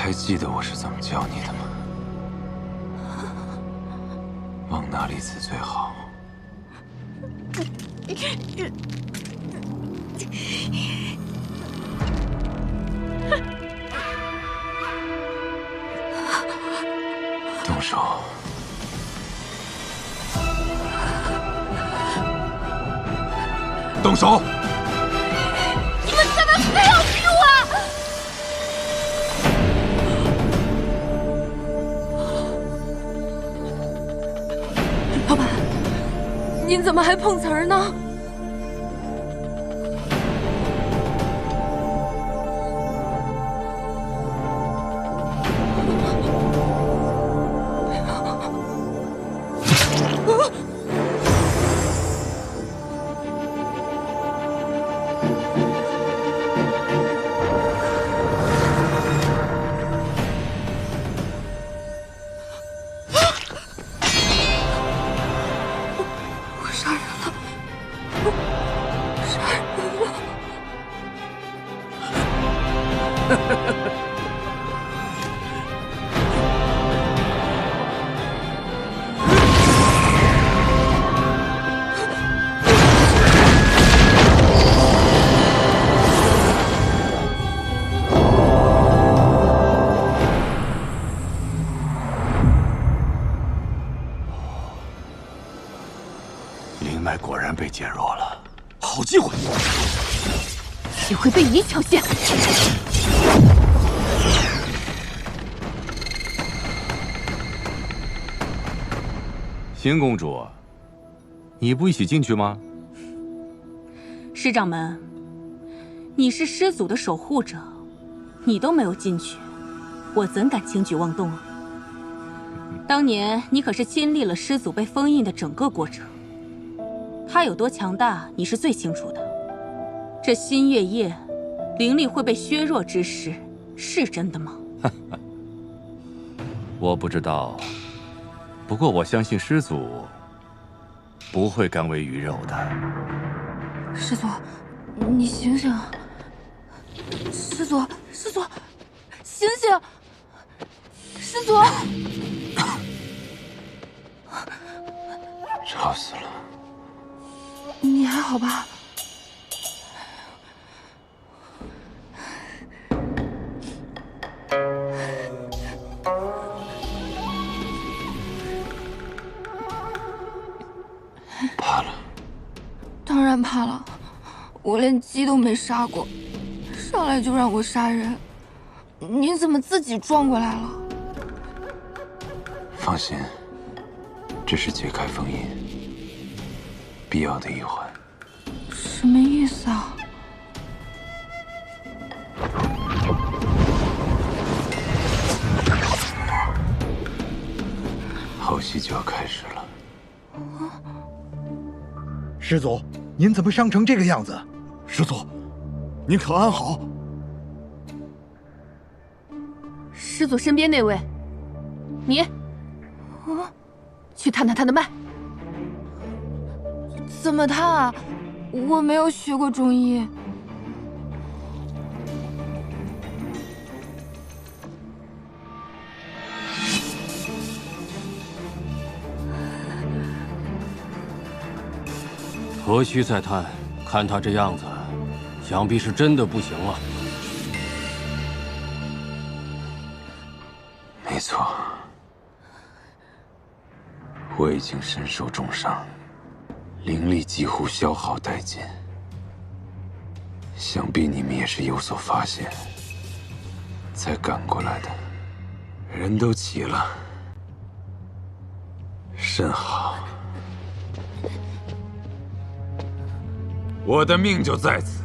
还记得我是怎么教你的吗？往哪里刺最好？动手！动手！你们怎么非要逼我？老板，您怎么还碰瓷儿呢？灵脉果然被减弱了，好机会！机会被你抢先。邢公主，你不一起进去吗？师掌门，你是师祖的守护者，你都没有进去，我怎敢轻举妄动啊？当年你可是亲历了师祖被封印的整个过程，他有多强大，你是最清楚的。这新月夜，灵力会被削弱之事，是真的吗？我不知道，不过我相信师祖不会甘为鱼肉的。师祖，你醒醒！师祖，师祖，醒醒！师祖，吵死了！你还好吧？怕了？当然怕了，我连鸡都没杀过，上来就让我杀人，您怎么自己撞过来了？放心，这是解开封印必要的一环。什么意思啊？后戏就要开始了。师祖，您怎么伤成这个样子？师祖，您可安好？师祖身边那位，你，去探探他的脉。怎么探啊？我没有学过中医。何须再探？看他这样子，想必是真的不行了。没错，我已经身受重伤，灵力几乎消耗殆尽。想必你们也是有所发现，才赶过来的。人都齐了，甚好。我的命就在此，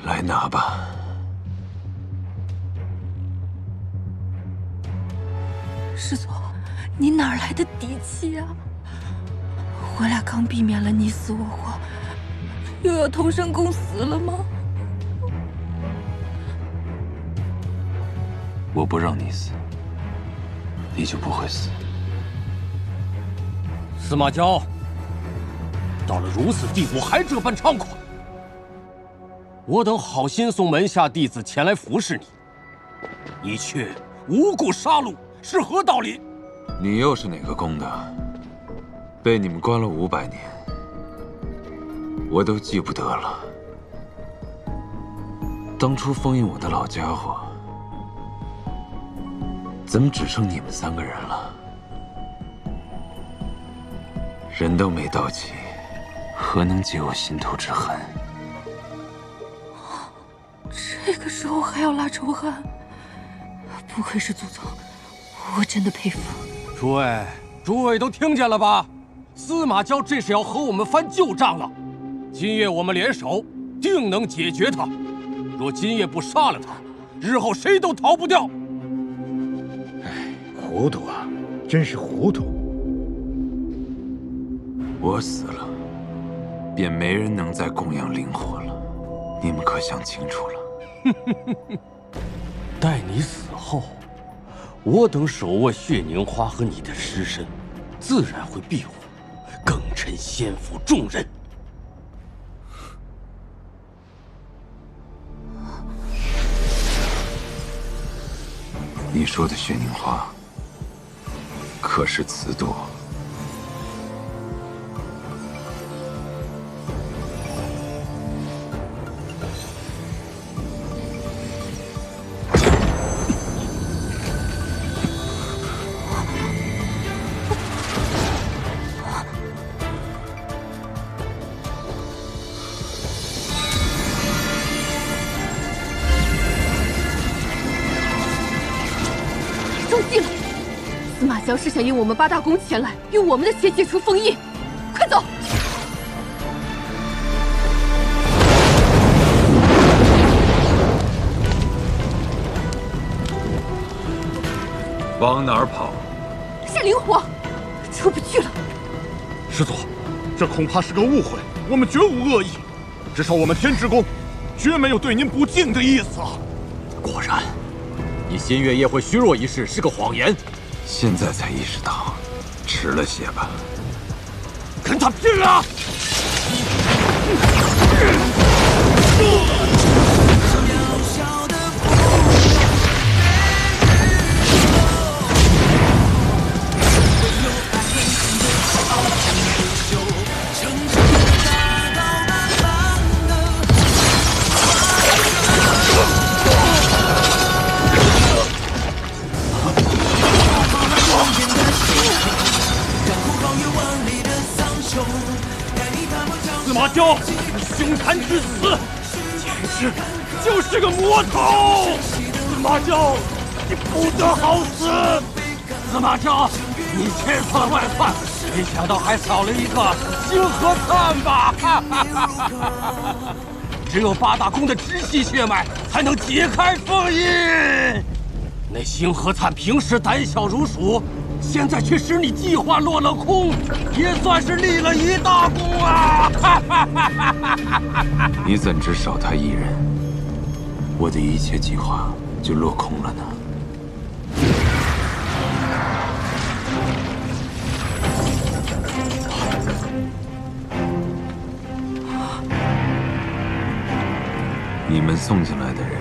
来拿吧。师祖，你哪来的底气啊？我俩刚避免了你死我活，又要同生共死了吗？我不让你死，你就不会死。司马骄，到了如此地步还这般猖狂，我等好心送门下弟子前来服侍你，你却无故杀戮，是何道理？你又是哪个宫的？被你们关了500年，我都记不得了。当初封印我的老家伙，怎么只剩你们3个人了？人都没到齐，何能解我心头之恨？这个时候还要拉仇恨，不愧是祖宗，我真的佩服。诸位都听见了吧？司马交这是要和我们翻旧账了。今夜我们联手，定能解决他。若今夜不杀了他，日后谁都逃不掉。哎，糊涂啊，真是糊涂。我死了，便没人能再供养灵火了。你们可想清楚了？待你死后，我等手握血凝花和你的尸身，自然会庇护，更趁先府重任。你说的血凝花，可是瓷朵？司马萧是想引我们8大宫前来，用我们的血解除封印。快走！往哪儿跑？是灵火，出不去了。师祖，这恐怕是个误会，我们绝无恶意。至少我们天之宫，绝没有对您不敬的意思啊！果然，你新月夜会虚弱一事是个谎言。现在才意识到，迟了些吧。跟他拼了！司马交，凶残至死，简直就是个魔头！司马交，你不得好死！司马交，你千算万算，没想到还少了一个星河灿吧？只有8大宫的直系血脉才能解开封印。那星河灿平时胆小如鼠，现在却使你计划落了空，也算是立了一大功啊！你怎知少他一人，我的一切计划就落空了呢？你们送进来的人，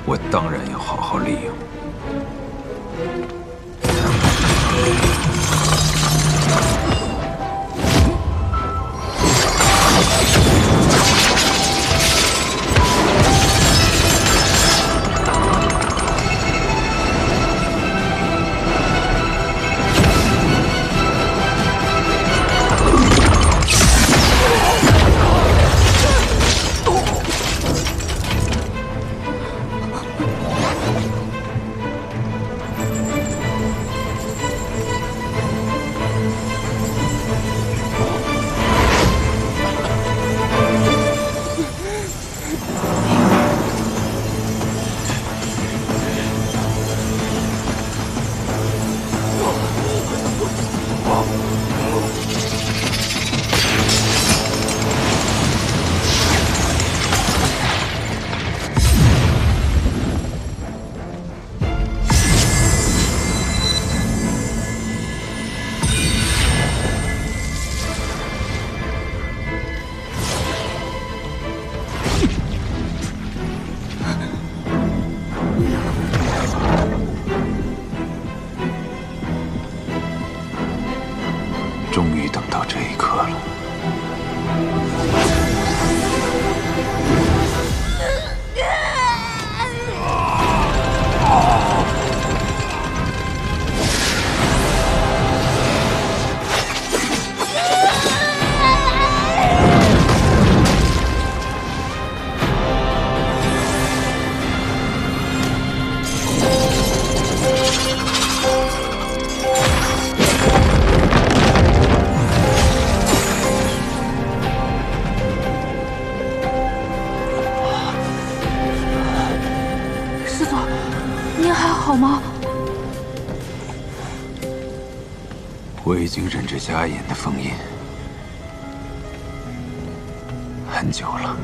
我当然要好好利用。终于等到这一刻了。好吗？我已经忍着瞎眼的封印很久了。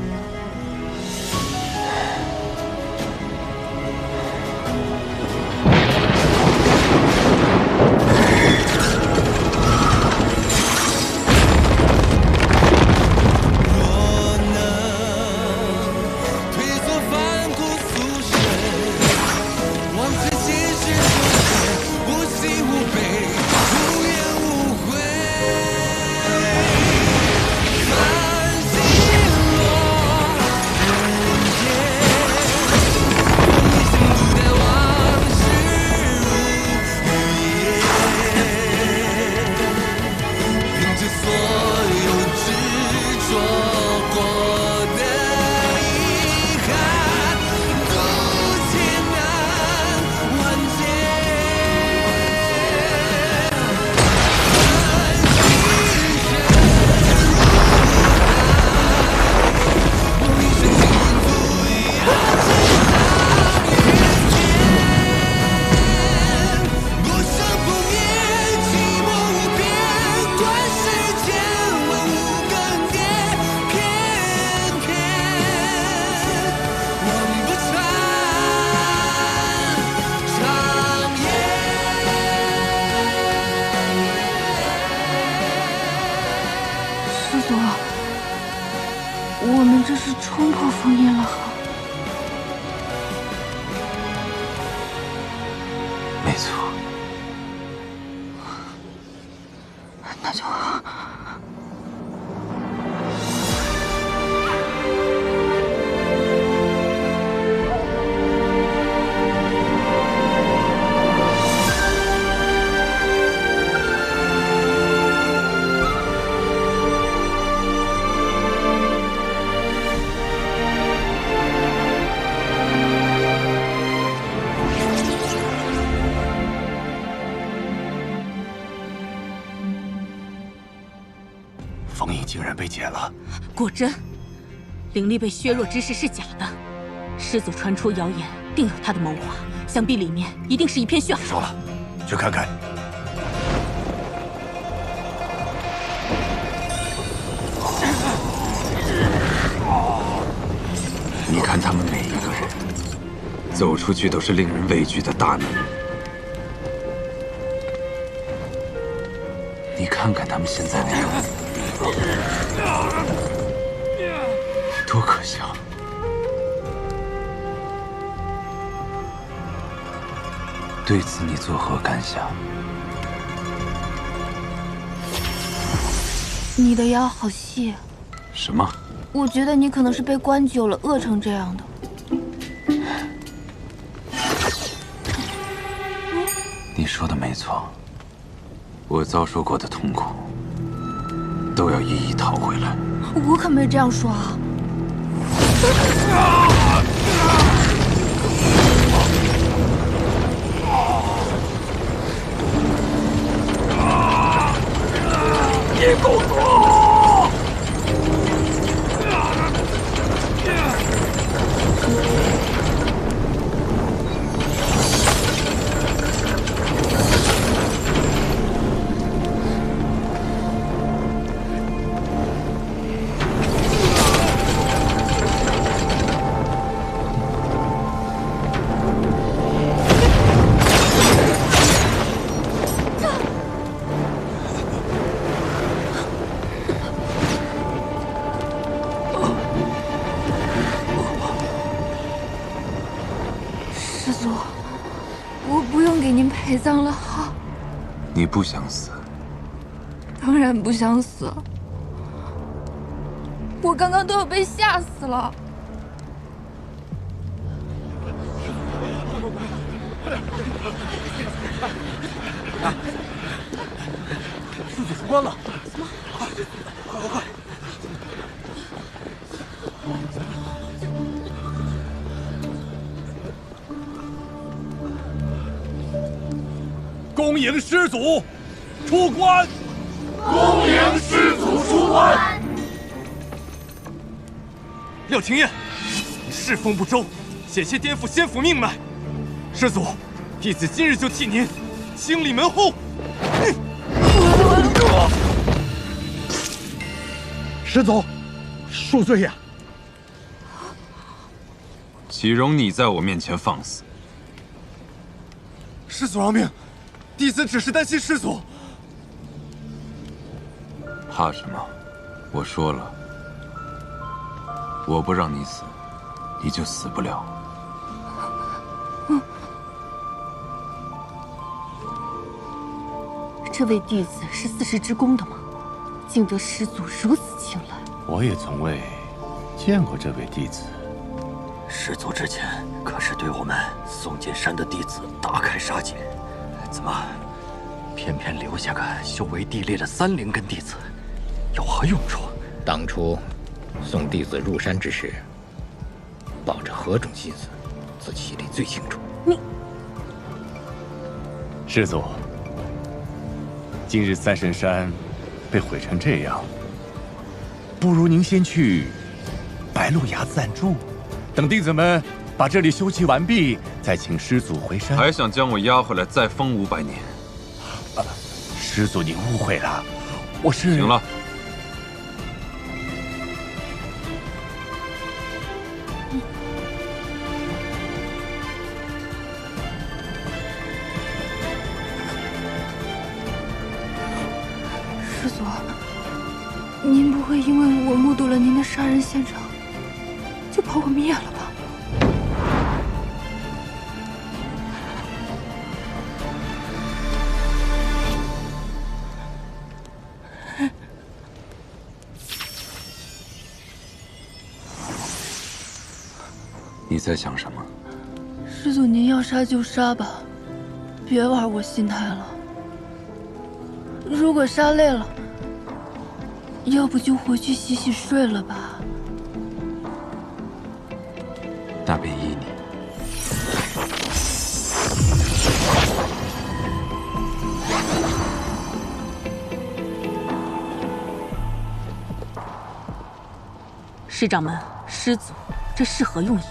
我们这是冲破封印了哈。没错，那就好。封印竟然被解了，果真，灵力被削弱之事是假的。师祖传出谣言，定有他的谋划，想必里面一定是一片血海。别说了，去看看。你看他们每一个人，走出去都是令人畏惧的大能。你看看他们现在的样子。 多可笑！对此你作何感想？你的腰好细。什么？我觉得你可能是被关久了，饿成这样的。你说的没错，我遭受过的痛苦。 都要一一讨回来。我可没这样说啊！你狗多！ 师祖，我不用给您陪葬了哈。你不想死，当然不想死，我刚刚都要被吓死了。师祖出关了！什么？快！恭迎师祖出关！恭迎师祖出关！廖廷彦，你侍奉不周，险些颠覆先府命脉。师祖，弟子今日就替您清理门户。师祖，恕罪呀！岂容你在我面前放肆？师祖饶命，弟子只是担心师祖。怕什么？我说了，我不让你死，你就死不了。这位弟子是四世之宫的吗？竟得师祖如此青睐。我也从未见过这位弟子。师祖之前可是对我们宋剑山的弟子大开杀戒，怎么偏偏留下个修为低劣的3灵根弟子，有何用处？当初送弟子入山之时，抱着何种心思，自己心里最清楚。师祖，今日三神山被毁成这样，不如您先去白鹿崖暂住，等弟子们把这里修葺完毕，再请师祖回山。还想将我押回来再封500年？师祖，您误会了，我是……行了。师祖，您不会因为我目睹了您的杀人现场，就把我灭了吧？你在想什么？师祖，您要杀就杀吧，别玩我心态了。如果杀累了，要不就回去洗洗睡了吧。那便依你。师掌门，师祖，这是何用意？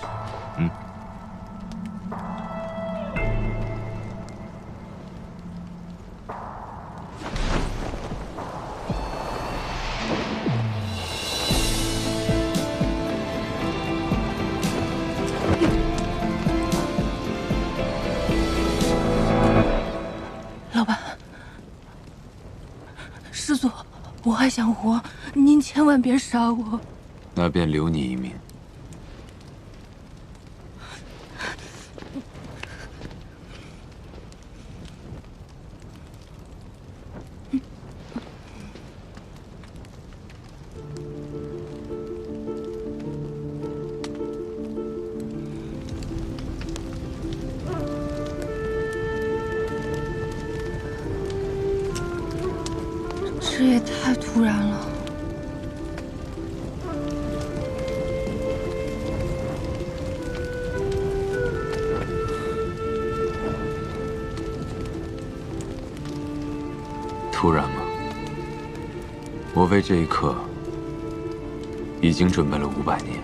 老板，师祖，我还想活，您千万别杀我。那便留你一命。这也太突然了。突然吗？我为这一刻已经准备了500年，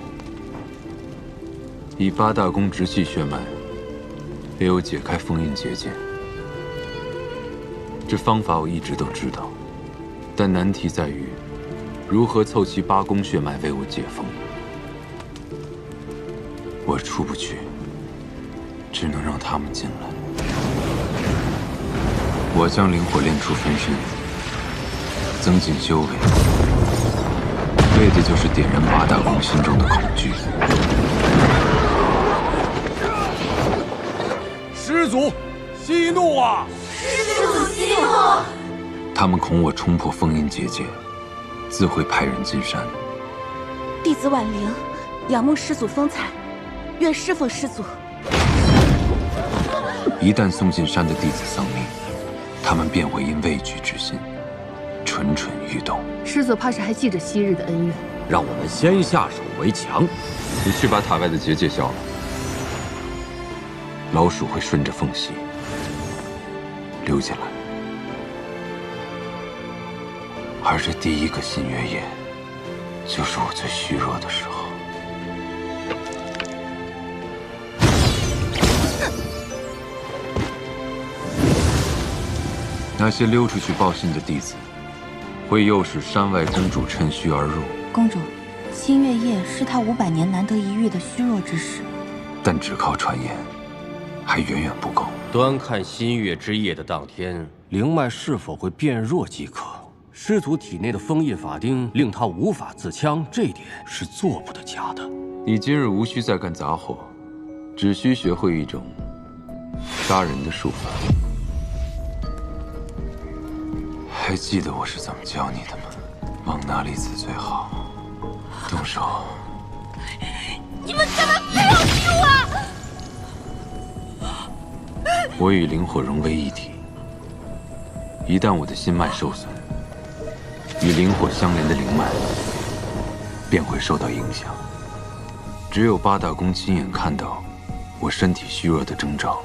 以8大宫直系血脉为我解开封印结界。这方法我一直都知道，但难题在于如何凑齐8宫血脉为我解封。我出不去，只能让他们进来。我将灵火炼出分身，增进修为，为的就是点燃8大宫心中的恐惧。师祖息怒啊！师祖息怒！他们恐我冲破封印结界，自会派人进山。弟子婉玲，仰慕师祖风采，愿侍奉师祖。一旦送进山的弟子丧命，他们便会因畏惧之心，蠢蠢欲动。师祖怕是还记着昔日的恩怨。让我们先下手为强。你去把塔外的结界消了，老鼠会顺着缝隙溜进来。而这第一个新月夜，就是我最虚弱的时候。那些溜出去报信的弟子，会诱使山外公主趁虚而入。公主，新月夜是她500年难得一遇的虚弱之时，但只靠传言，还远远不够。端看新月之夜的当天，灵脉是否会变弱即可。师祖体内的封印法钉令他无法自戕，这点是做不得假的。你今日无需再干杂活，只需学会一种杀人的术法。还记得我是怎么教你的吗？往哪里刺最好？动手！你们干嘛非要救我？我与灵火融为一体，一旦我的心脉受损，与灵火相连的灵脉便会受到影响。只有八大宫亲眼看到我身体虚弱的征兆，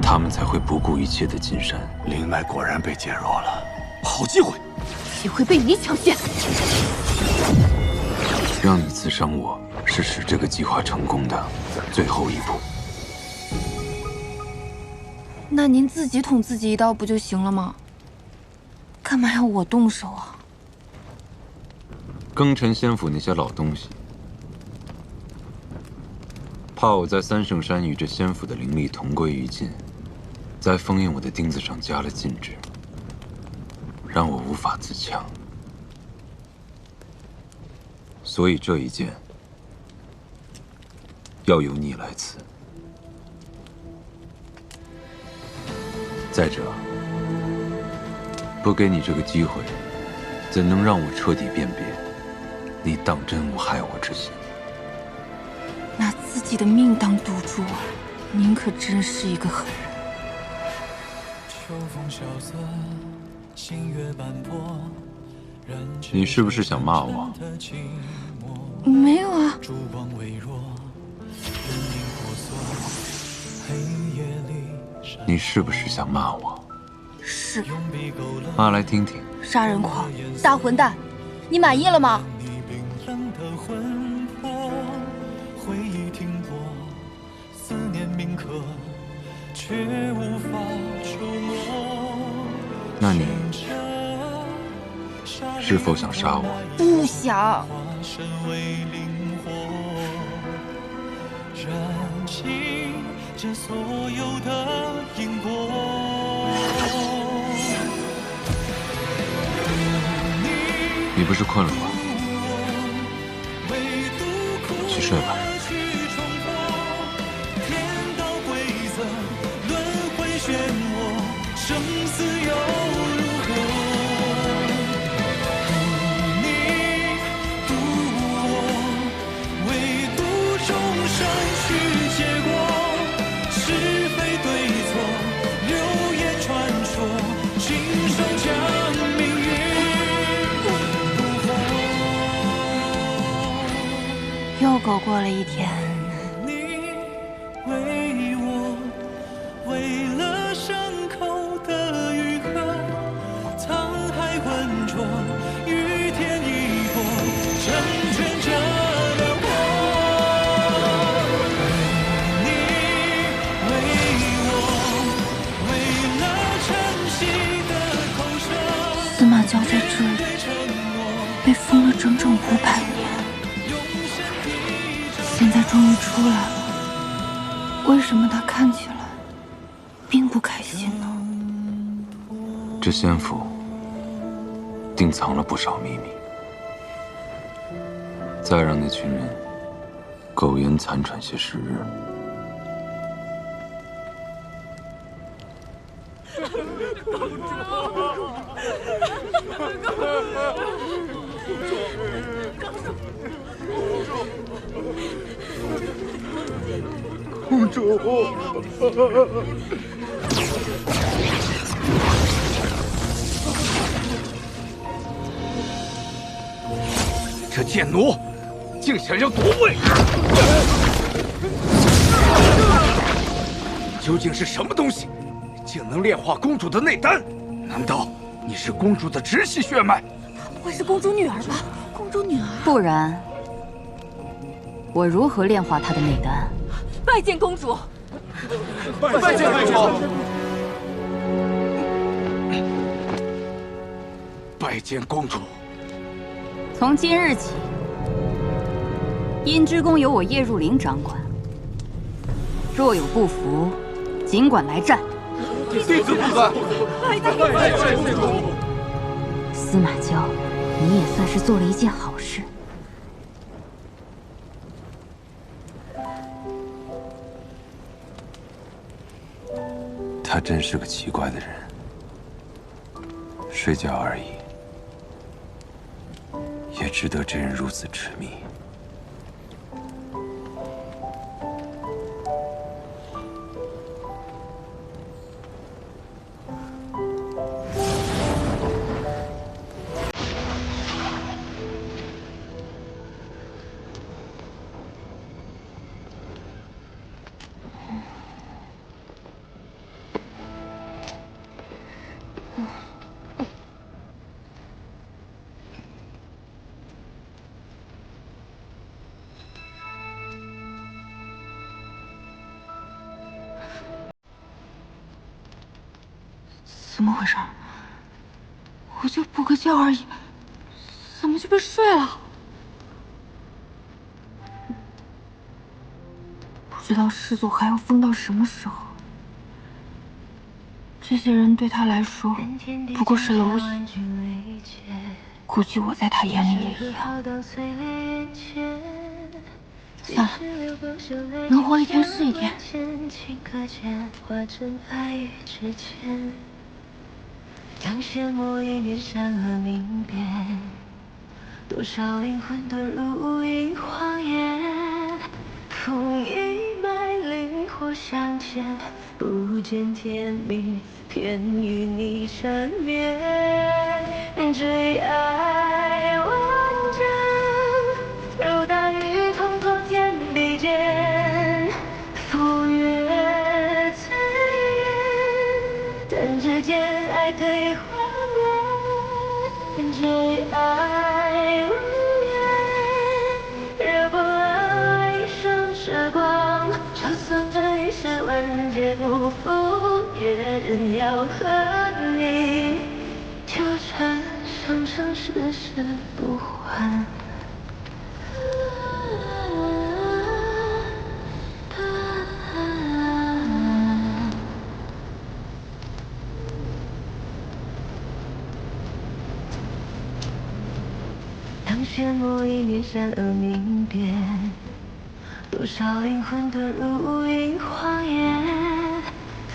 他们才会不顾一切的进山。灵脉果然被减弱了，好机会！也会被你抢先。让你刺伤我，是使这个计划成功的最后一步。那您自己捅自己一刀不就行了吗？干嘛要我动手啊？庚辰仙府那些老东西，怕我在三圣山与这仙府的灵力同归于尽，在封印我的钉子上加了禁制，让我无法自戕。所以这一剑要由你来刺。再者，不给你这个机会，怎能让我彻底辨别你当真无害我之心？拿自己的命当赌注，您可真是一个狠人。你是不是想骂我？没有啊。你是不是想骂我？是。骂来听听。杀人狂，大混蛋，你满意了吗？那你是否想杀我？不想。这所有的因果。你不是困了吗？去睡吧。又狗过了一天。你为我，为了伤口的愈合，沧海浑浊，与天一搏，成全着了我。你为我，为了晨曦的口舌，司马娇在这里被封了整整500年。现在终于出来了，为什么他看起来并不开心呢？这仙府定藏了不少秘密，再让那群人苟延残喘些时日。公主，这贱奴竟想要夺位！究竟是什么东西，竟能炼化公主的内丹？难道你是公主的直系血脉？不会是公主女儿吧？公主女儿？不然，我如何炼化她的内丹？拜见公主！拜见公主！拜见公主！从今日起，阴之宫由我叶入灵掌管。若有不服，尽管来战。弟子不敢。拜见公主！司马娇，你也算是做了一件好事。他真是个奇怪的人，睡觉而已，也值得这人如此痴迷。怎么回事？我就补个觉而已，怎么就被睡了？不知道师祖还要疯到什么时候。这些人对他来说不过是蝼蚁，估计我在他眼里也一样。算了，能活一天是一天。当羡慕一面山河明辨，多少灵魂遁入一荒野。风一脉，灵火相牵，不见天明，偏与你缠绵。追爱万丈，如大雨滂沱天地间。赴约最远，弹指间爱可以幻灭。追爱无言，惹不来一生时光。就算这一世万劫不复，也仍要和你纠缠，生生世世不还。当羡慕一面山河明辨，多少灵魂遁入一荒野。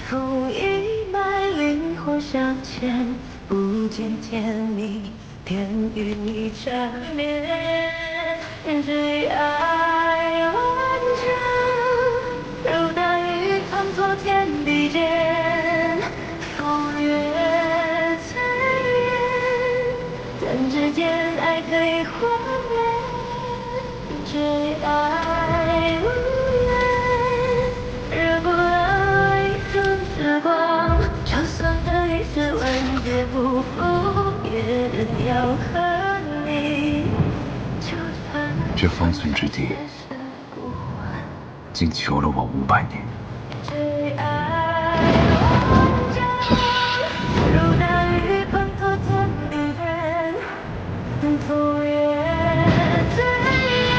风一脉，灵火相牵，不见天明，偏与你缠绵。追爱万丈，如大雨滂沱天地间。风月最远，弹指间爱可以幻灭。追爱无言，惹不来一生时光。就算这一世万劫不复，也仍要和你纠缠。这方寸之地，竟囚了我500年。追爱万丈，如大雨滂沱天地间。风月最远，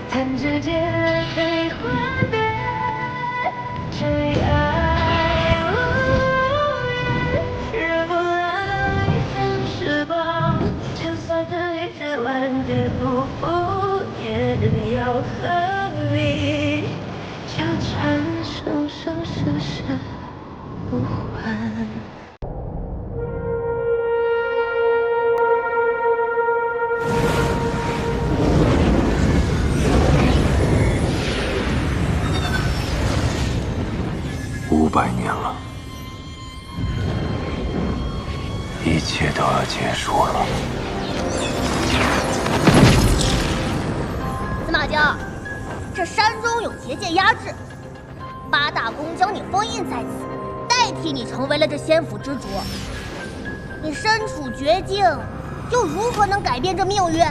弹指间可以幻灭。追爱无言，惹不来一生时光。就算这一世万劫不复，也仍要和你纠缠，生生世世不还。500年了，一切都要结束了。司马交，这山中有结界压制，八大宫将你封印在此，代替你成为了这仙府之主。你身处绝境，又如何能改变这命运？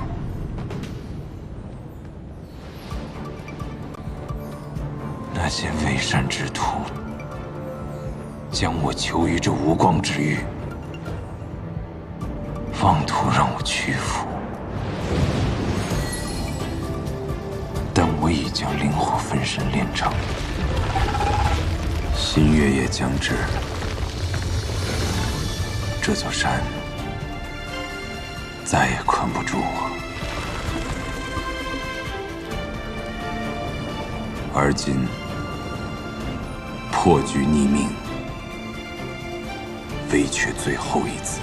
那些为善之徒将我囚于这无光之域，妄图让我屈服。但我已将灵火分身炼成，新月也将至。这座山再也困不住我。而今破局逆命，唯缺最后一子。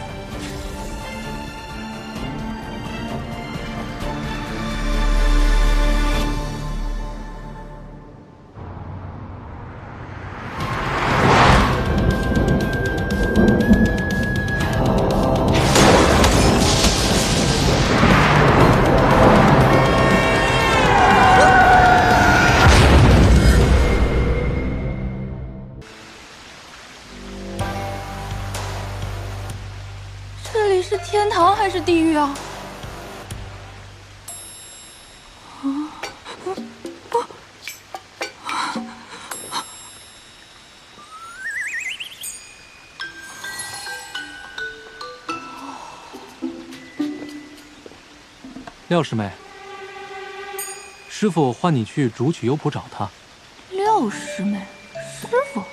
这里是天堂还是地狱啊？廖师妹，师傅唤你去竹取幽谱找他。廖师妹，师傅，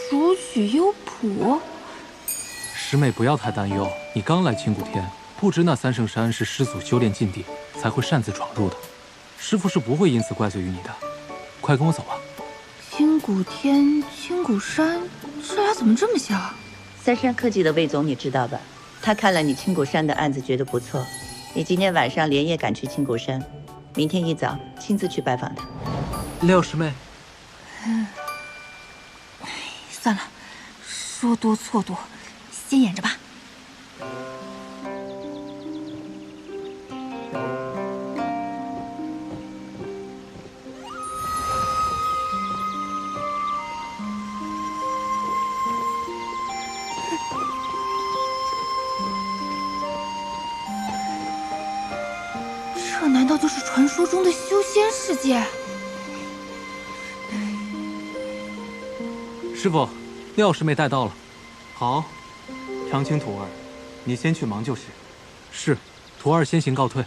竹取幽谱。师妹不要太担忧，你刚来青谷天，不知那三圣山是师祖修炼禁地，才会擅自闯入的。师傅是不会因此怪罪于你的。快跟我走吧。青谷天、青谷山，这俩怎么这么像？三山科技的魏总你知道吧？他看了你青谷山的案子，觉得不错。你今天晚上连夜赶去青谷山，明天一早亲自去拜访他。廖师妹，算了，说多错多，先演着吧。这难道就是传说中的修仙世界？师傅，廖师妹带到了。好，长青徒儿，你先去忙就是。是，徒儿先行告退。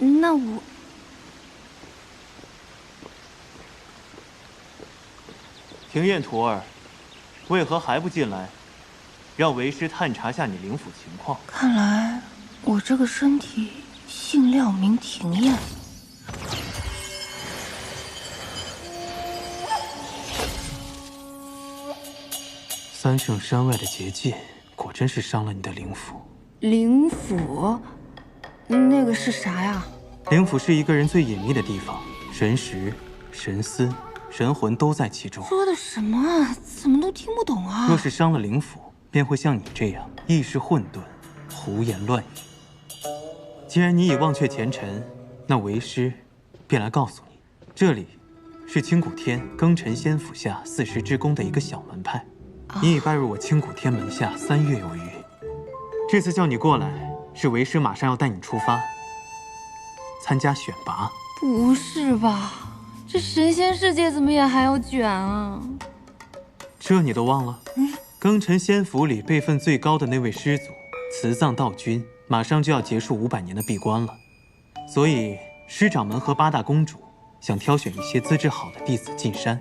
那我……庭院徒儿，为何还不进来？让为师探查下你灵府情况。看来我这个身体姓廖名庭燕。三圣山外的结界，果真是伤了你的灵府。灵府？那个是啥呀？灵府是一个人最隐秘的地方，神识、神思、神魂都在其中。说的什么啊？怎么都听不懂啊！若是伤了灵府，便会像你这样意识混沌，胡言乱语。既然你已忘却前尘，那为师便来告诉你，这里是青谷天庚辰仙府下40之宫的一个小门派。你已拜入我青谷天门下3月有余。这次叫你过来，是为师马上要带你出发，参加选拔。不是吧？这神仙世界怎么也还要卷啊？这你都忘了？庚辰仙府里辈分最高的那位师祖慈藏道君，马上就要结束500年的闭关了，所以师掌门和8大公主想挑选一些资质好的弟子进山，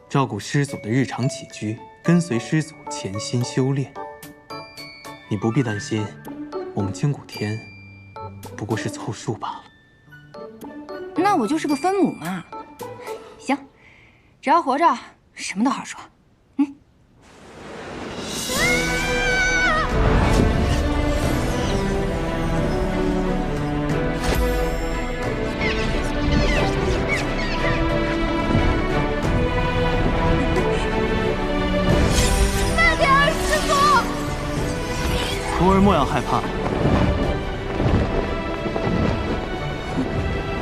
照顾师祖的日常起居，跟随师祖潜心修炼。你不必担心，我们青谷天不过是凑数罢了。那我就是个分母嘛。行，只要活着，什么都好说。徒儿莫要害怕，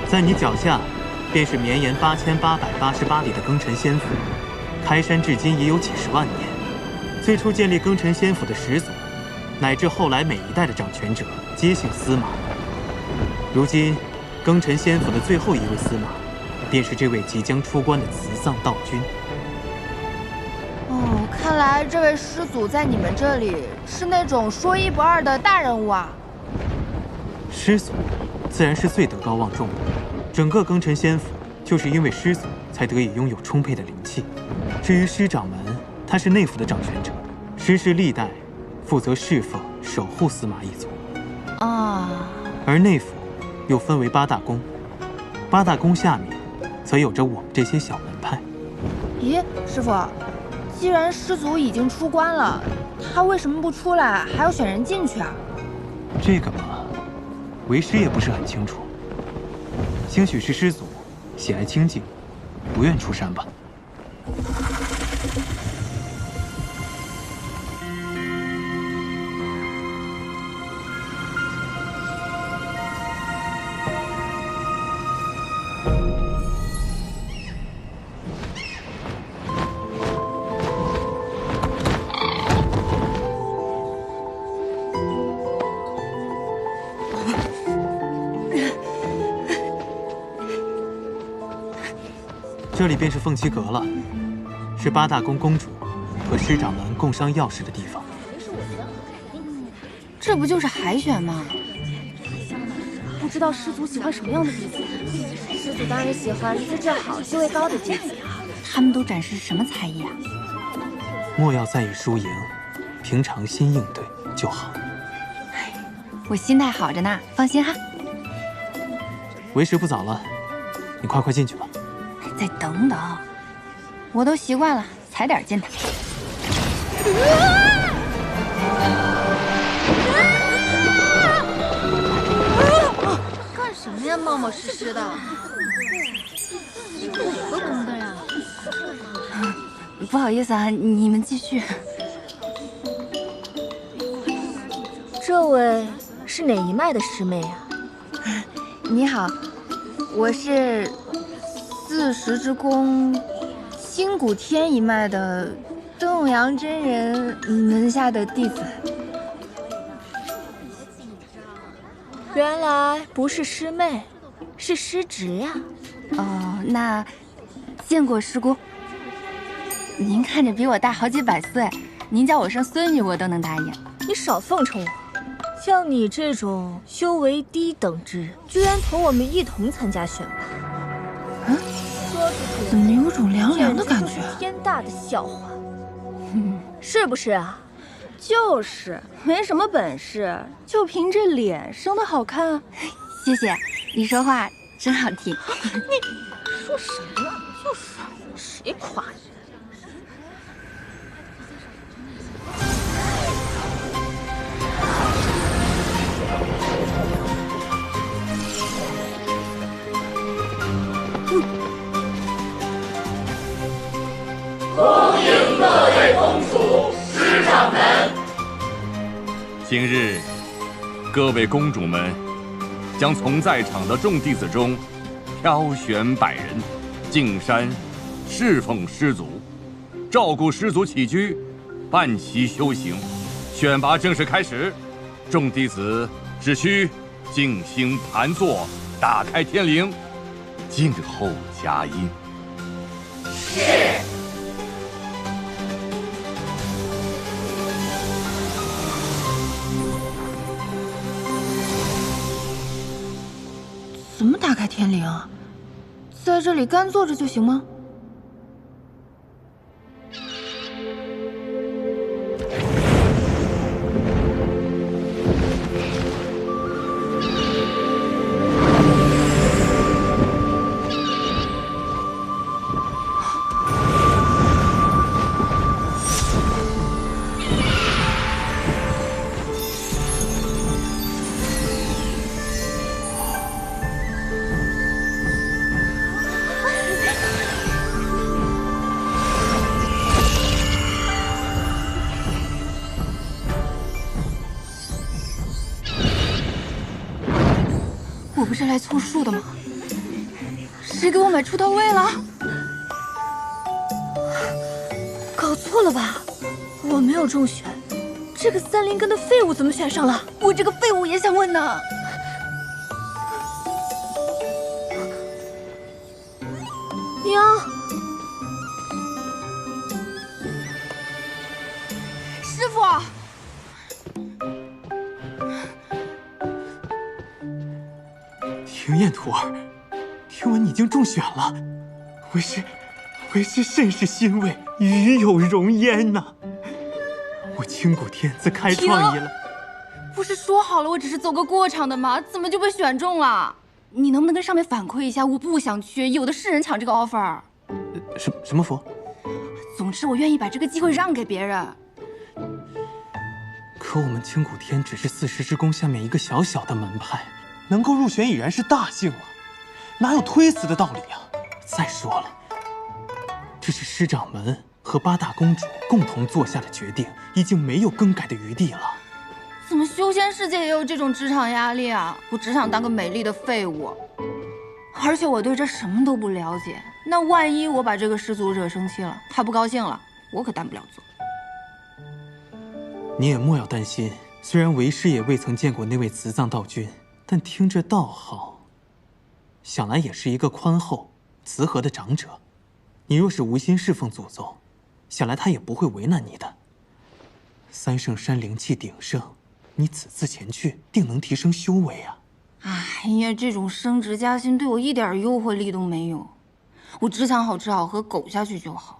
在你脚下，便是绵延8888里的庚辰仙府。开山至今已有几十万年。最初建立庚辰仙府的始祖，乃至后来每一代的掌权者，皆姓司马。如今，庚辰仙府的最后一位司马，便是这位即将出关的慈葬道君。哦，看来这位师祖在你们这里是那种说一不二的大人物啊。师祖，自然是最德高望重的。整个庚辰仙府，就是因为师祖才得以拥有充沛的灵气。至于师掌门，他是内府的掌权者，师是历代负责侍奉、守护司马一族。啊。而内府又分为8大宫，8大宫下面，则有着我们这些小门派。咦，师傅，既然师祖已经出关了，他为什么不出来，还要选人进去啊？这个嘛，为师也不是很清楚。兴许是师祖喜爱清静，不愿出山吧。这里便是凤栖阁了，是8大宫公主和师掌门共商要事的地方。这不就是海选吗？不知道师祖喜欢什么样的弟子？师祖当然喜欢资质好、修为高的弟子。他们都展示什么才艺啊？莫要在意输赢，平常心应对就好。我心态好着呢，放心哈。为时不早了，你快进去吧。再等等，我都习惯了，踩点进来。干什么呀，冒冒失失的？哪个宫的呀？不好意思啊，你们继续。这位是哪一脉的师妹啊？你好，我是40之宫新古天一脉的东阳真人门下的弟子。原来不是师妹，是师侄呀。哦，那见过师姑。您看着比我大好几百岁，您叫我声孙女我都能答应。你少奉承我，像你这种修为低等之人，居然同我们一同参加选拔。怎么有种凉凉的感觉？天大的笑话，是不是啊？就是，没什么本事，就凭这脸生得好看。谢谢，你说话真好听。你说什么呢？就是，谁夸你？恭迎各位公主、师掌门。今日，各位公主们将从在场的众弟子中挑选100人，进山侍奉师祖，照顾师祖起居，伴其修行。选拔正式开始，众弟子只需静心盘坐，打开天灵，静候佳音。是。怎么打开天灵啊？在这里干坐着就行吗？我不是来凑数的吗？谁给我买出道位了？搞错了吧？我没有中选，这个3连根的废物怎么选上了？我这个废物也想问呢。娘，师傅。庭燕徒儿，听闻你已经中选了，为师甚是欣慰，与有荣焉呐。我清谷天自开创以来，不是说好了我只是走个过场的吗？怎么就被选中了？你能不能跟上面反馈一下？我不想去，有的是人抢这个 offer。什么佛？总之，我愿意把这个机会让给别人。可我们清谷天只是4师之宫下面一个小小的门派，能够入选已然是大幸了，哪有推辞的道理呀？再说了，这是师掌门和8大公主共同做下的决定，已经没有更改的余地了。怎么修仙世界也有这种职场压力啊？我只想当个美丽的废物，而且我对这什么都不了解。那万一我把这个师祖惹生气了，他不高兴了，我可担不了责。你也莫要担心，虽然为师也未曾见过那位慈藏道君，但听着道号，想来也是一个宽厚、慈和的长者。你若是无心侍奉祖宗，想来他也不会为难你的。3圣山灵气鼎盛，你此次前去，定能提升修为啊！哎呀，这种升职加薪对我一点诱惑力都没有，我只想好吃好喝，苟下去就好。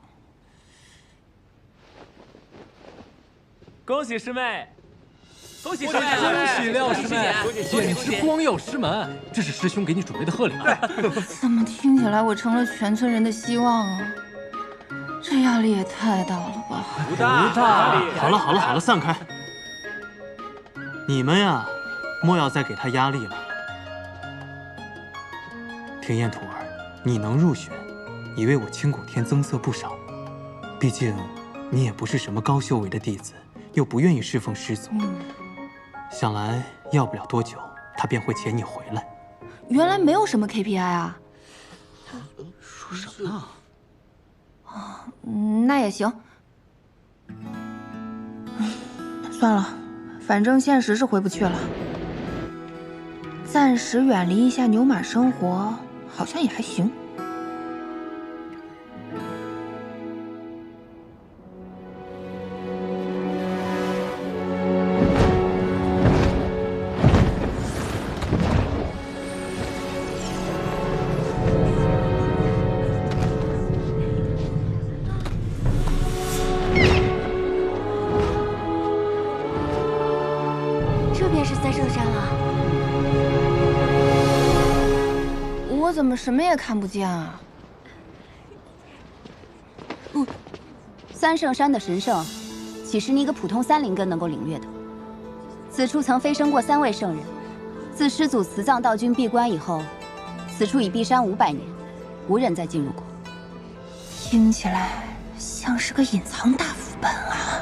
恭喜师妹！恭喜师妹！恭喜廖师妹！简直光耀师门！这是师兄给你准备的贺礼。怎么听起来我成了全村人的希望啊？这压力也太大了吧！不大。好了，散开！你们呀，莫要再给他压力了。庭燕徒儿，你能入选，已为我清谷天增色不少。毕竟，你也不是什么高修为的弟子，又不愿意侍奉师祖。想来要不了多久，他便会遣你回来。原来没有什么 KPI 啊？说什么呢？那也行。算了，反正现实是回不去了。暂时远离一下牛马生活，好像也还行。这便是3圣山了。我怎么什么也看不见啊？3圣山的神圣，岂是你一个普通3灵根能够领略的？此处曾飞升过3位圣人，自师祖慈藏道君闭关以后，此处已闭山500年，无人再进入过。听起来像是个隐藏大副本啊！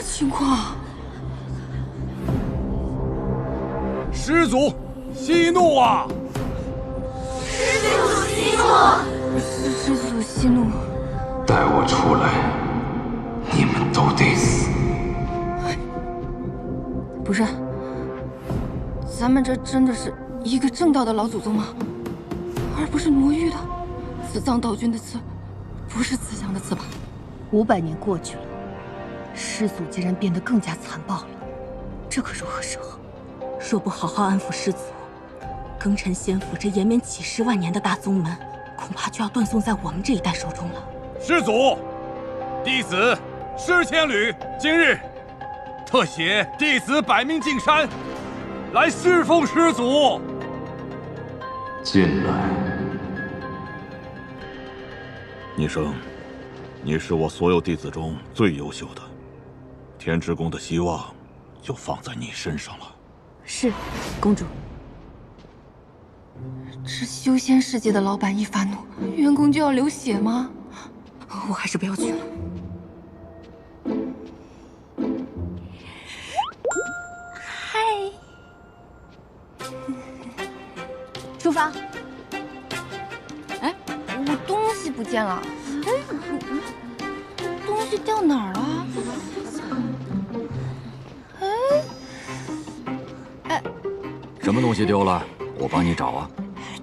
情况？师祖息怒啊！师祖息怒！师祖息怒！带我出来，你们都得死！不是，咱们这真的是一个正道的老祖宗吗？而不是魔域的。慈藏道君的刺，不是慈祥的刺吧？500年过去了。师祖竟然变得更加残暴了，这可如何是好？若不好好安抚师祖，庚辰仙府这延绵几10万年的大宗门，恐怕就要断送在我们这一代手中了。师祖，弟子施千缕今日特写弟子百名进山，来侍奉师祖。进来。逆生，你是我所有弟子中最优秀的，天之宫的希望就放在你身上了。是，公主。这修仙世界的老板一发怒，员工就要流血吗？我还是不要去了。嗨，出发。哎，我东西不见了。东西掉哪儿了？哎，什么东西丢了？我帮你找啊。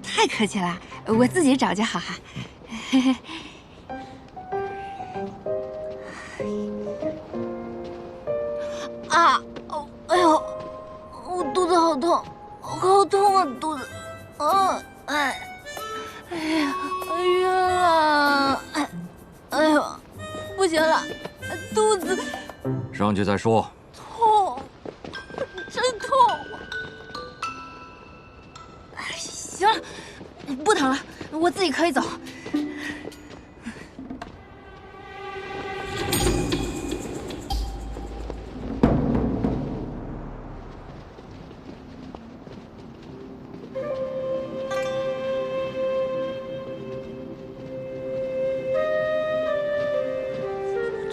太客气了，我自己找就好哈。嘿嘿。啊！哦，哎呦，我肚子好痛，好痛啊，肚子。哎呀，晕了！哎呦，不行了，肚子上去再说。痛，真痛！行了，不疼了，我自己可以走。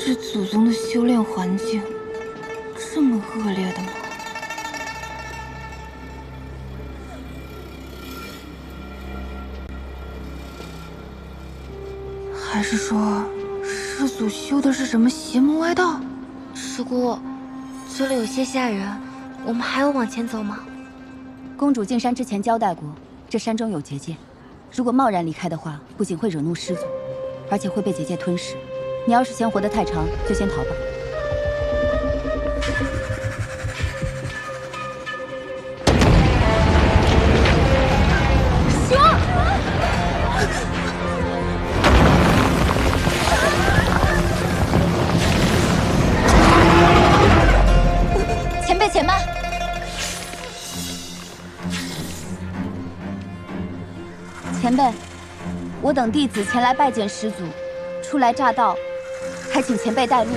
这祖宗的修炼环境这么恶劣的吗？还是说师祖修的是什么邪门歪道？师姑，这里有些吓人，我们还要往前走吗？公主进山之前交代过，这山中有结界，如果贸然离开的话，不仅会惹怒师祖，而且会被结界吞噬。你要是嫌活得太长，就先逃吧。行。前辈，且慢！前辈，我等弟子前来拜见师祖，初来乍到，还请前辈带路。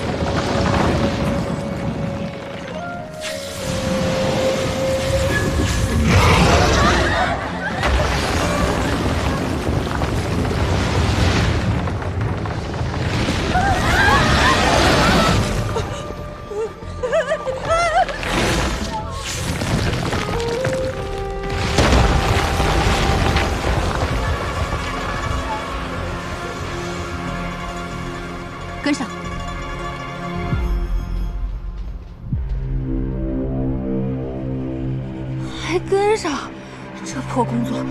跟上。还跟上？这破工作，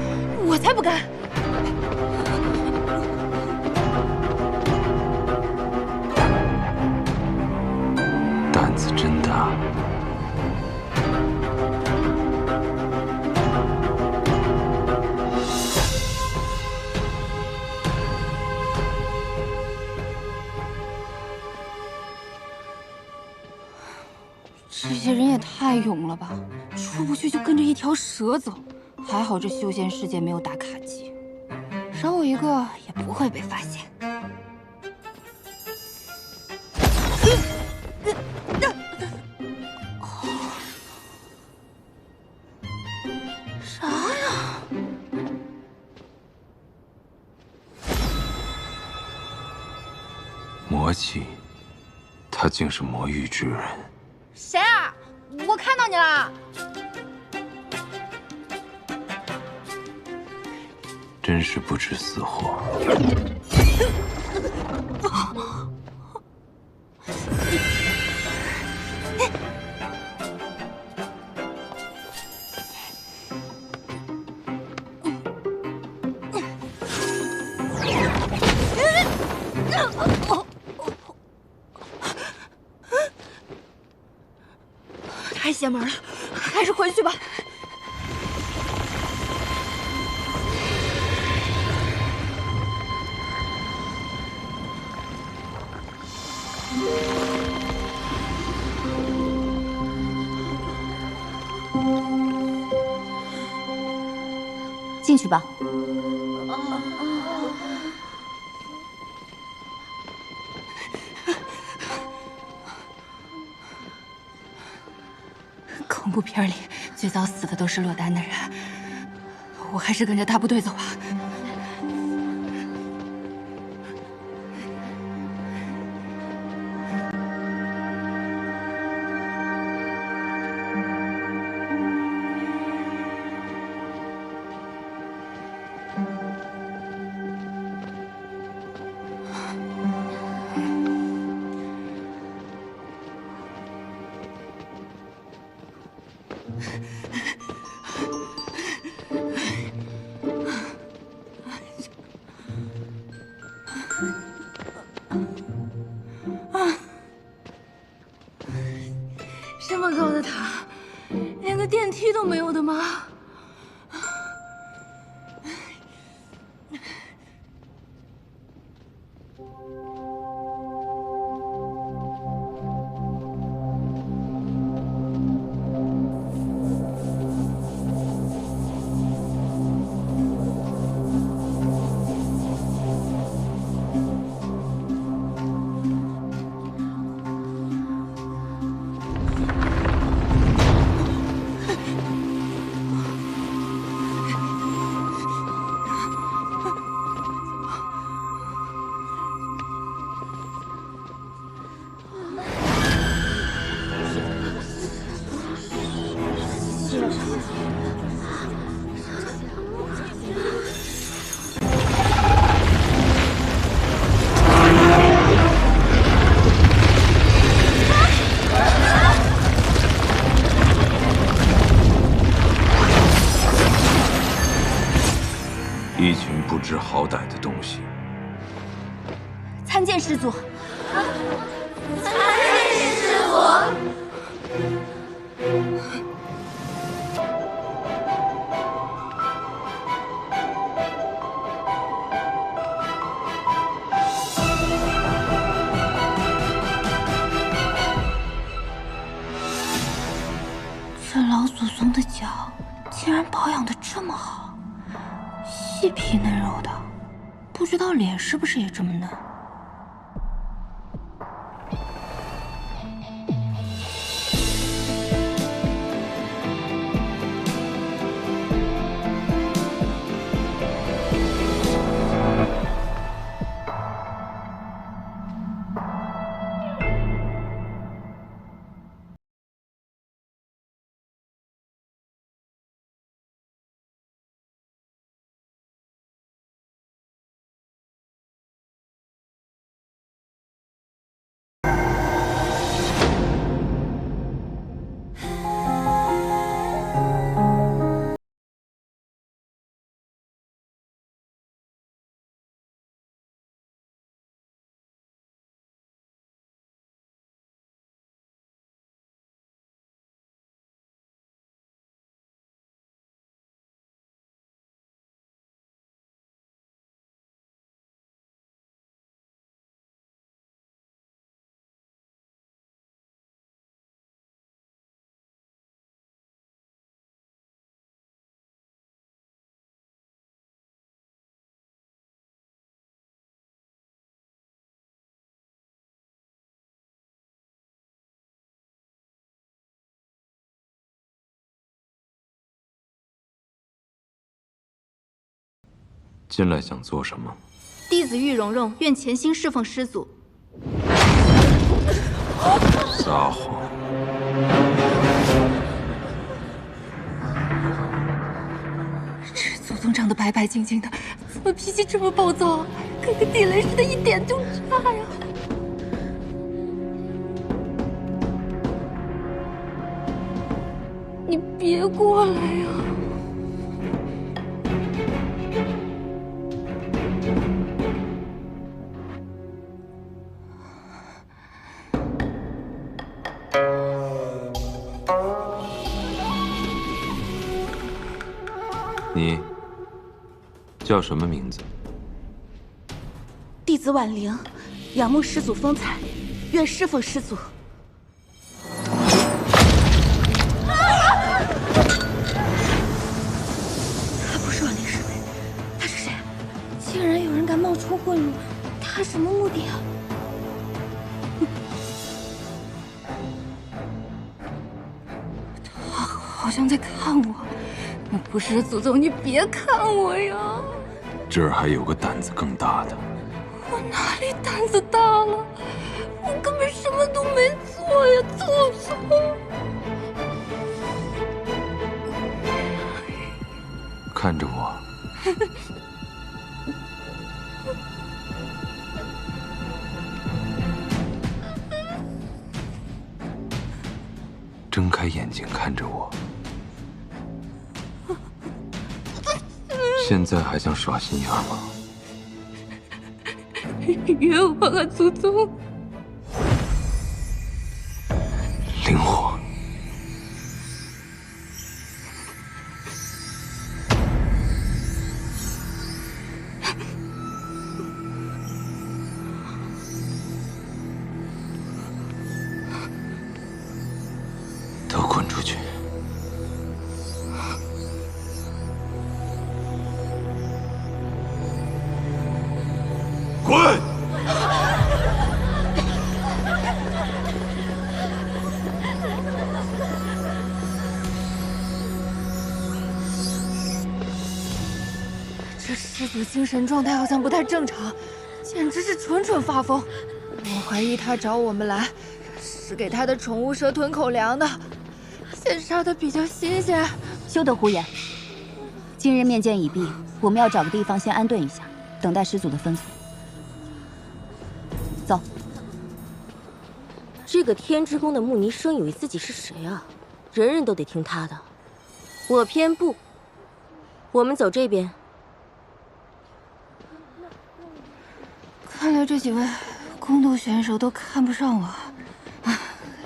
我才不干！胆子真大。这些人也太勇了吧！出不去就跟着一条蛇走。还好这修仙世界没有打卡机，少我一个也不会被发现。啥呀？魔气，他竟是魔域之人。谁啊？我看到你了。真是不知死活。太邪门了，还是回去吧。进去吧。恐怖片里最早死的都是落单的人，我还是跟着大部队走吧。这么高的塔，连个电梯都没有的吗？一群不知好歹的东西。参见师祖。参见师祖。这老祖宗的脚竟然保养得这么好。细皮嫩肉的，不知道脸是不是也这么嫩？进来想做什么？弟子玉蓉蓉愿潜心侍奉师祖。撒谎！这祖宗长得白白净净的，怎么脾气这么暴躁啊？跟个地雷似的，一点就炸呀！你别过来呀！你叫什么名字？弟子婉玲，仰慕师祖风采，愿侍奉师祖。他不是婉玲师妹。头混乱，他什么目的啊？他好像在看我。不是祖宗，你别看我呀！这儿还有个胆子更大的。我哪里胆子大了？我根本什么都没做呀，祖宗！看着我。睁开眼睛看着我。现在还想耍心眼吗？冤枉啊，祖宗！灵火，都滚出去！滚！这师祖精神状态好像不太正常，简直是蠢发疯。我怀疑他找我们来，是给他的宠物蛇囤口粮的。现杀的比较新鲜。休得胡言！今日面见已毕，我们要找个地方先安顿一下，等待师祖的吩咐。走。这个天之宫的穆尼生以为自己是谁啊？人人都得听他的。我偏不。我们走这边。看来这几位宫斗选手都看不上我，啊，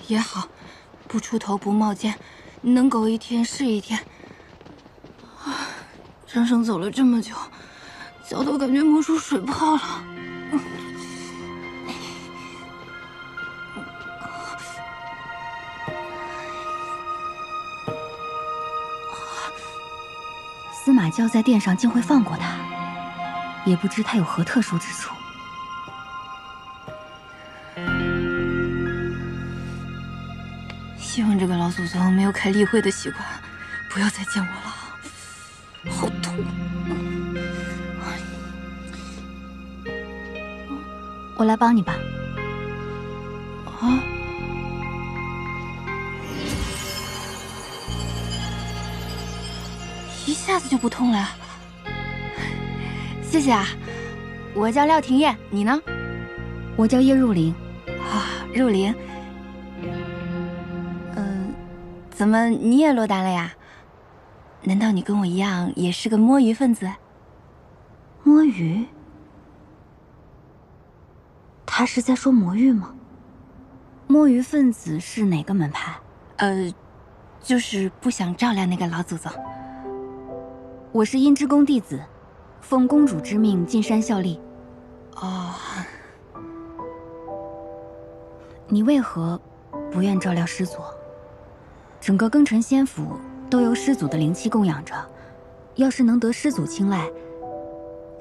也好，不出头不冒尖，能苟一天是一天。啊，整整走了这么久，脚都感觉磨出水泡了。司马教在殿上竟会放过他，也不知他有何特殊之处。希望这个老祖宗没有开例会的习惯，不要再见我了，好痛！我来帮你吧。啊！一下子就不痛了，谢谢啊！我叫廖廷艳，你呢？我叫叶入灵。啊，入灵。怎么你也落单了呀？难道你跟我一样也是个摸鱼分子？摸鱼？他是在说魔域吗？摸鱼分子是哪个门派？就是不想照料那个老祖宗。我是阴之宫弟子，奉公主之命进山效力。哦。你为何不愿照料师祖？整个庚辰仙府都由师祖的灵气供养着，要是能得师祖青睐，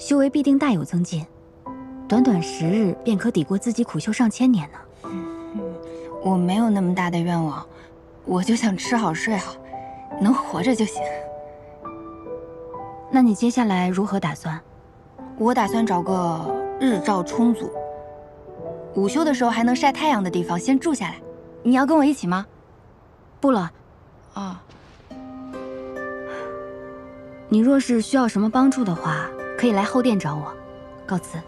修为必定大有增进，短短10日便可抵过自己苦修上千年呢。我没有那么大的愿望，我就想吃好睡好，能活着就行。那你接下来如何打算？我打算找个日照充足、午休的时候还能晒太阳的地方先住下来。你要跟我一起吗？不了。啊。你若是需要什么帮助的话，可以来后殿找我。告辞。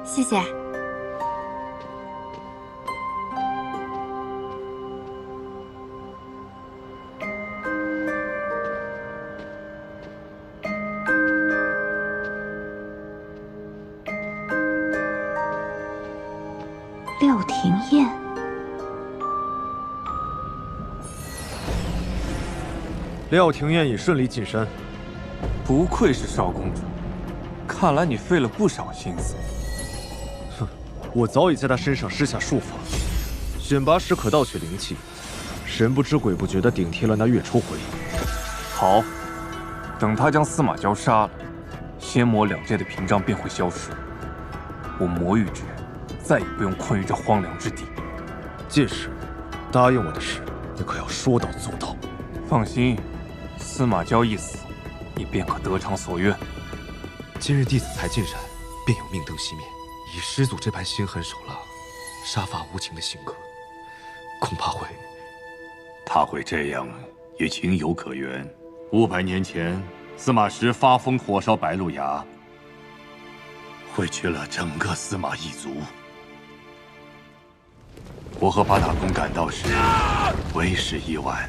谢谢。廖廷艳。廖廷艳已顺利进山，不愧是少公主，看来你费了不少心思。哼，我早已在她身上施下术法，选拔时可盗取灵气，神不知鬼不觉地顶替了那月初回。好，等他将司马娇杀了，仙魔两界的屏障便会消失。我魔域之人再也不用困于这荒凉之地。届时，答应我的事，你可要说到做到。放心，司马交一死，你便可得偿所愿。今日弟子才进山，便有命灯熄灭。以师祖这般心狠手辣、杀伐无情的性格，恐怕会……他会这样，也情有可原。500年前，司马师发疯火烧白鹿崖，毁去了整个司马一族。我和八大公赶到时，为时已晚。